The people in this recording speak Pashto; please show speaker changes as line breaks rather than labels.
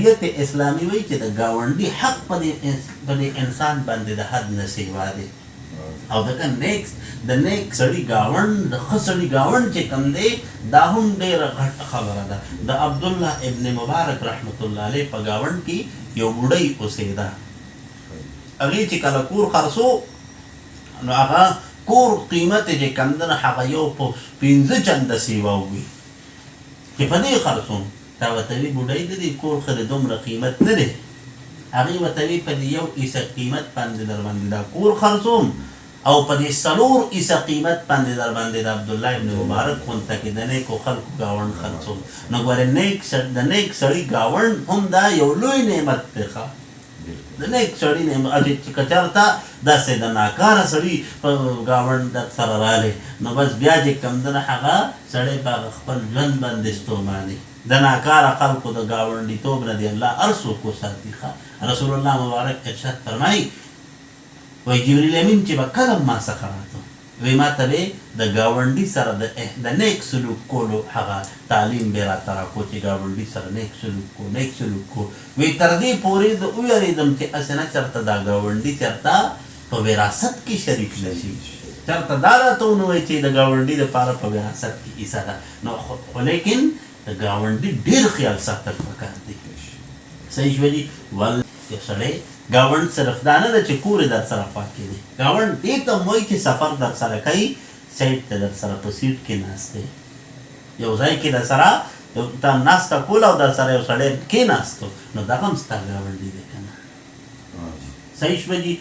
شریعت اسلامي وایي چې د ګاونډي حق په دې انسان باندې د حد نه سیوا دی او دغه د نیک سړي ګاونډ د ښه سړي ګاونډ چې کوم دی دا هم ډېره غټه خبره ده د عبدالله ابن مبارک رحمت الله علیه په ګاونډ کې یو بوډۍ اوسېده هغې چې کله کور خرڅو نو هغه کور قیمت چې کوم دی نو هغه یو په 15 چنده سیوا وي چې په دې خرڅوم تا ورته وي بوډۍ د دې کور ښه د دومره قیمت نه دی هغې ورته وي په دې 1 حصه قیمت باندې در باندې دا کور خرڅوم او په دې 4 حصه قیمت باندې در باندې د عبدالله ابن مبارک غونته کې د نیکو خلکو ګاونډ خرڅوم نو ګورې د نیک سړي ګاونډ هم دا یو لوی نعمت دی ښه د نیک سړي نعمت چې که چېرته داسې د ناکاره سړي په ګاونډ در سره رالی نو بس بیا چې کوم دی نه هغه سړی په هغه خپل ژوند باندې ستوماني د ناکاره خلکو د ګاونډیتوب نه دی الله هر څوک وساتي ښه رسول الله مبارک ارشاد فرمایي وایي جبریل امین چې به کله ما څخه راته وایي ما ته به د ګاونډي سره د نیک سلوک کولو هغه تعلیم به راته راکړو چې ګاونډي سره نیک سلوک کو وایي تر دې پورې زه ویرېدم چې هسې نه چېرته دا ګاونډي چېرته په وراثت کې شریک نه شي چېرته دا راته ونه وایي چې د ګاونډي دپاره په وراثت کې حصه ده نو خو لیکن د ګاونډي ډېر خیال ساتل پکار دی صحیح شوه جي یو سړی ګاونډ صرف دا نه ده چې کور یې در سره پاکې دی ګاونډ دې ته هم وایي چې سفر در سره کوي سیټ ته در سره په سیټ کې ناست دی یو ځای کې در سره تا ناسته کوله او در سره یو سړی کېناستو نو دغه هم ستا ګاونډي دی که نه صحیح شوه جي